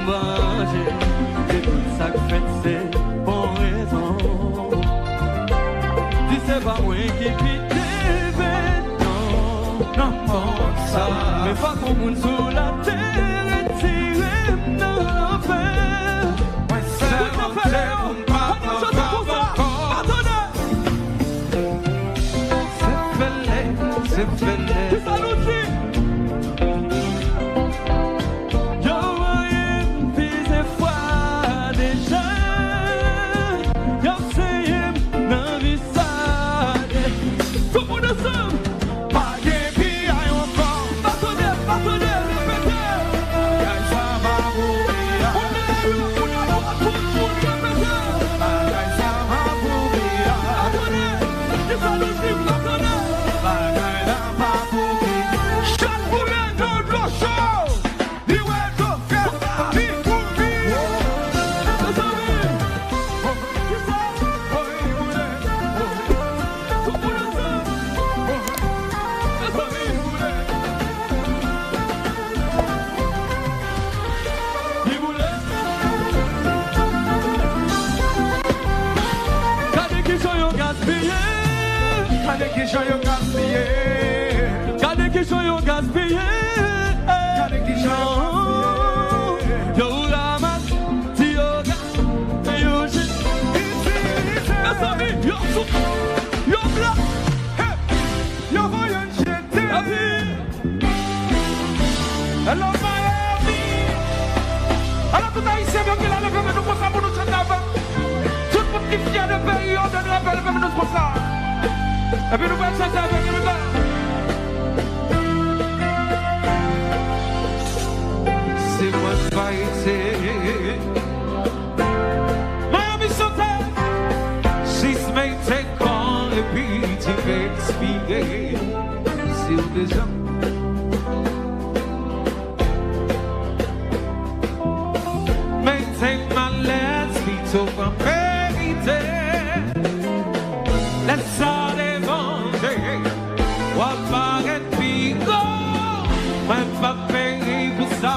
manger. Et tout ça que fait, c'est pour raison. Si c'est pas moi qui pique, non, non, ça. Mais pas qu'on monde sur la terre et tirer dans l'enfer. Ouais, c'est l'enfer. C'est fêlé. C'est ça l'outil. Yo, rien pise foi déjà. Yo, c'est dans visage. Tout le monde ensemble. Pas de vie à encore. Bâtonner, répétez. Ça va mourir. On est là, tout le monde répétez. Ça va mourir. Bâtonner. C'est ça l'outil, bâtonner. Kade ki jan yo gaspillé. Kade ki jan yo gaspillé. Kade ki jan yo gaspillé. Yo ramas, ti yo gas, yo jit. Yo sabi, yo souk, yo blanc. Yo voyen jete. Hello Miami. Alors tout haïtien bien qu'il a levé nous pour ça pour nous chanter avant. Tout le monde qui vient de pays, on donne la belle nous pour ça. Et puis nous allons chanter avec nous là. C'est moi fighté. Miami sauté. She's made take on a beat if it's speaking. Still the jump. Maintain my last beat over baby. Let's all what baguette pico, même pas fini pour ça,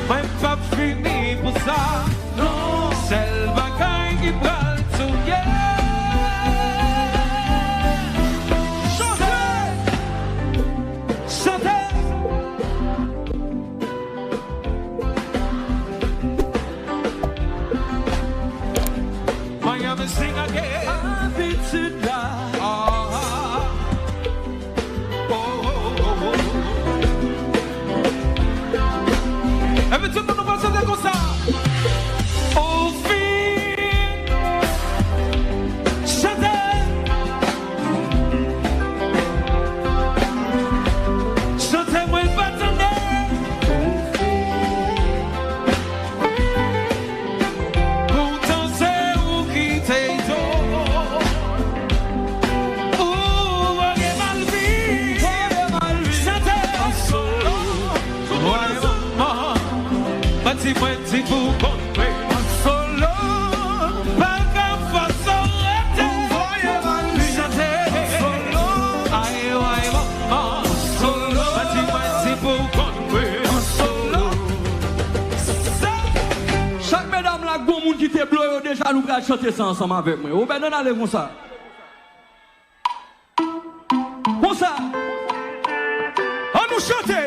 même pas fini pour ça. Non, c'est le bagaille qui prend tout chantez, chantez. Miami sing again. Happy to die. Tout le monde va chanter comme ça. Au fil, chantez. Chantez-moi le bâtonnet. Pourtant c'est où qui t'es d'eau. Où voyez mal vie. Chantez en solo. Mati mati pour compter en solo, pas qu'à façon rester. Voyez mal chanter en solo, aïe aïe maman solo. Mati mati pour compter en solo. Chaque mesdames là, bon monde qui te bloqué déjà nous allons chanter ça ensemble avec moi. Ou ben non allez comme ça. Comme ça. On nous chanter.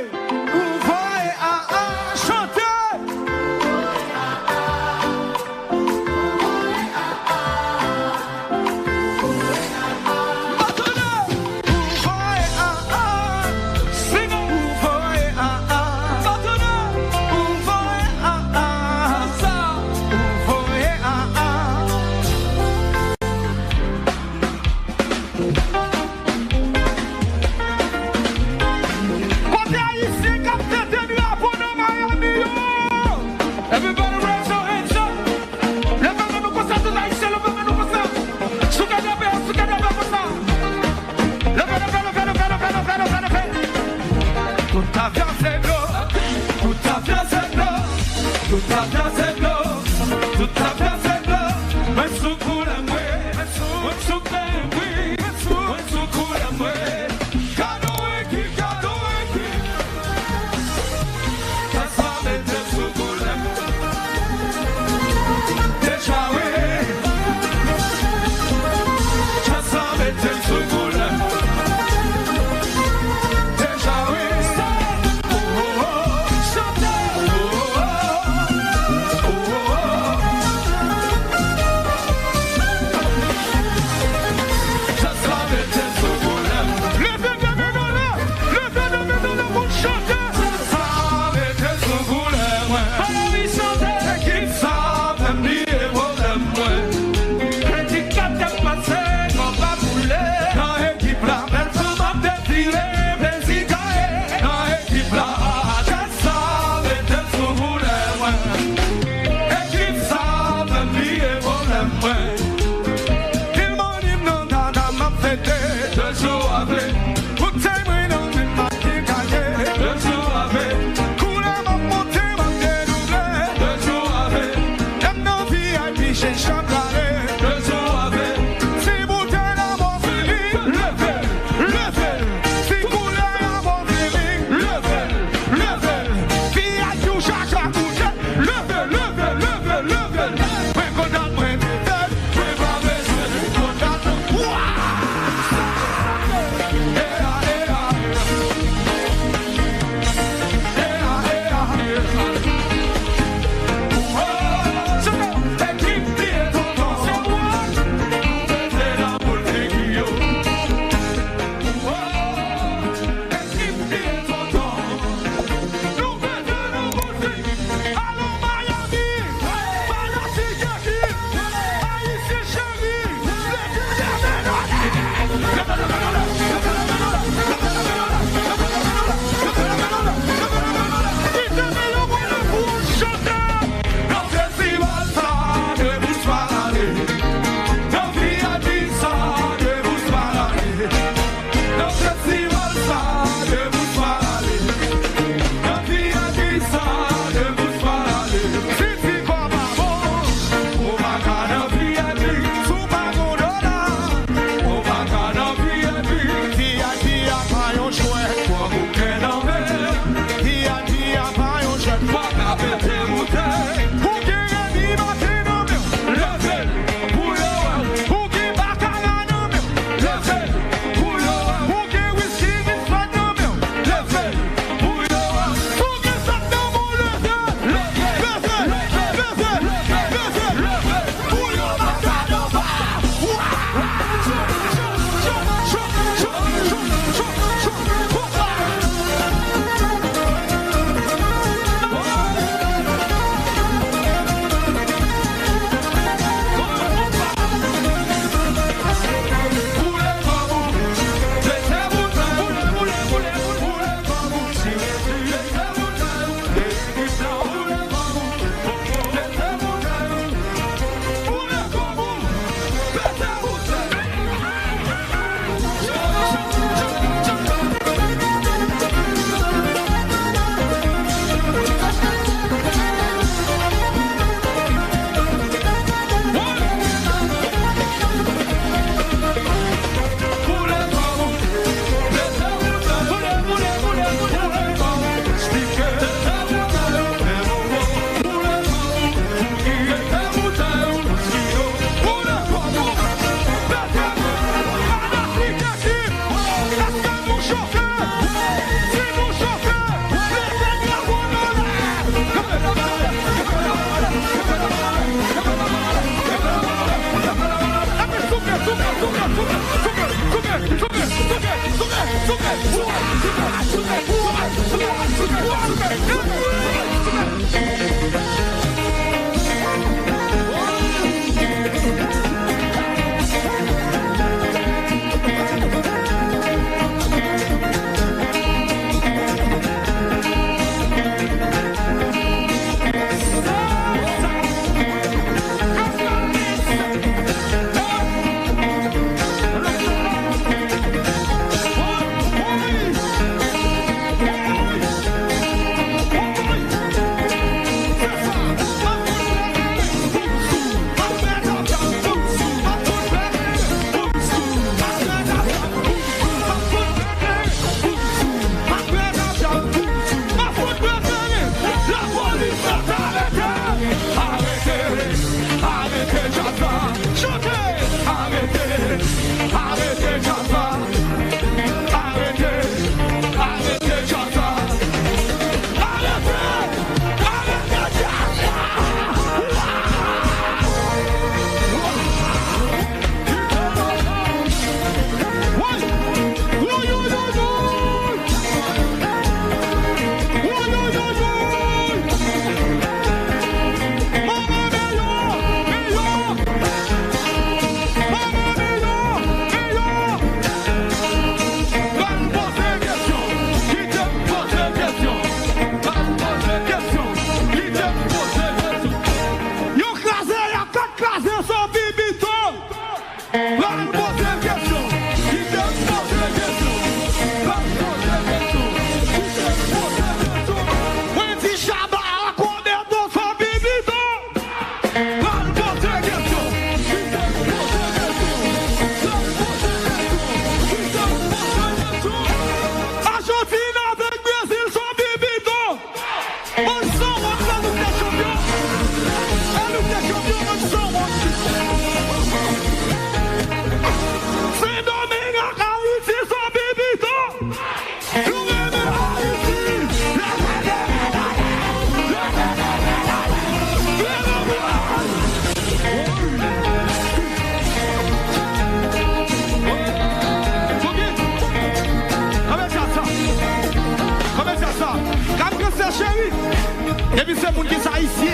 Et puis c'est pour qui ça ici.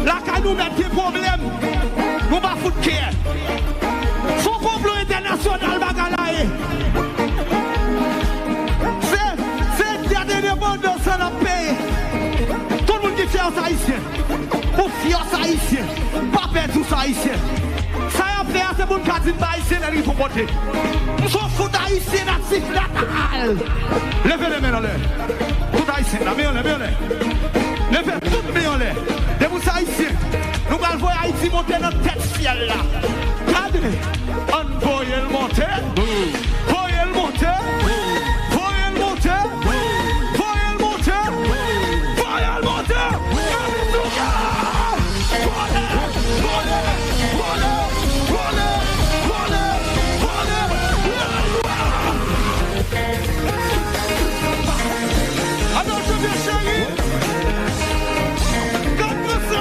Là, quand nous mettons des problèmes, nous ne pas foutre care. Son complot international, bagalaye. C'est dernier monde de ça la paix. Tout le monde qui fait ça haïtien. Pour fier ça haïtien. Pas perdre tout ça haïtien. Ça y a fait, c'est pour nous dire haïtien, ils vont porter. Nous sommes fous d'haïtien natif natal. Levez les mains dans l'air. Tout haïtien, la main en l'air. Levez toutes les mains en l'air. De vous haïtiens, nous allons voir Haïti monter dans notre tête fière là. Regardez, on voyait le monter. Voyez le monter. Voyez le monter. Voyez le monter. Voyez le monter. Attention bien chérie. Comme ça.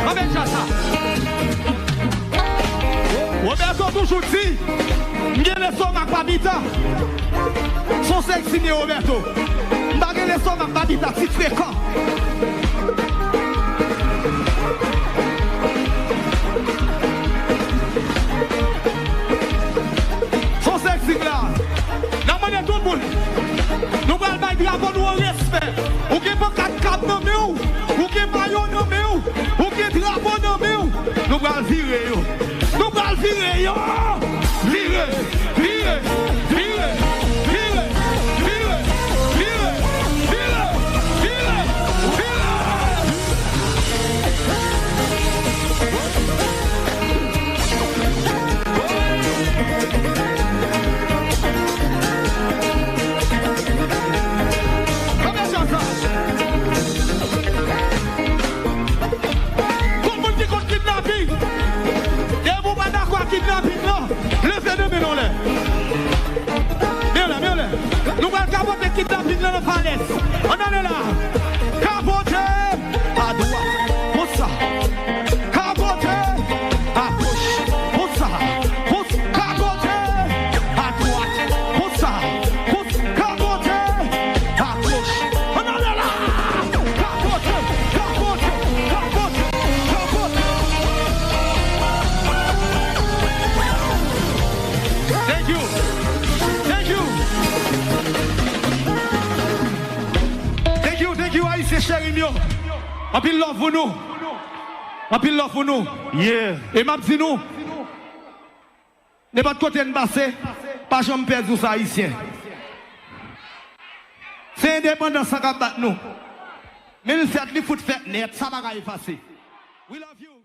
Avec ça. Roberto toujours dit, m'gè les sommes à Babita. Son sexe signé Roberto. M'gè les sommes à Babita, si fréquent. Son sexe signé là. N'a manière tout le monde. Nous allons faire drapeau nous au respect. Ou qui pas 4 cap dans nous, ou qui maillot dans nous, ou qui drapeau dans nous. Nous allons virer yo. Nous allons virer yo. Virer, virer, virer, virer, virer, virer, virer, virer, virer. Comment ça ça? Tout le monde qui compte kidnapping. Et vous pas d'accord avec kidnapping non? Levez les mains en l'air. Viens là. Nous allons capoter kidnapping dans le palais. On en est là. Capoter à droite. Pour ça. Capoter à gauche. Pour ça. Capoter En pile love pour nous. En pile love pour nous. Yeah. Et m'a dit nous. N'importe côté de passé, pas jamais perdre ça haïtien. C'est indépendance qui bat nous. Mais nous faisons les foot fait net, ça va pas effacer. We love you.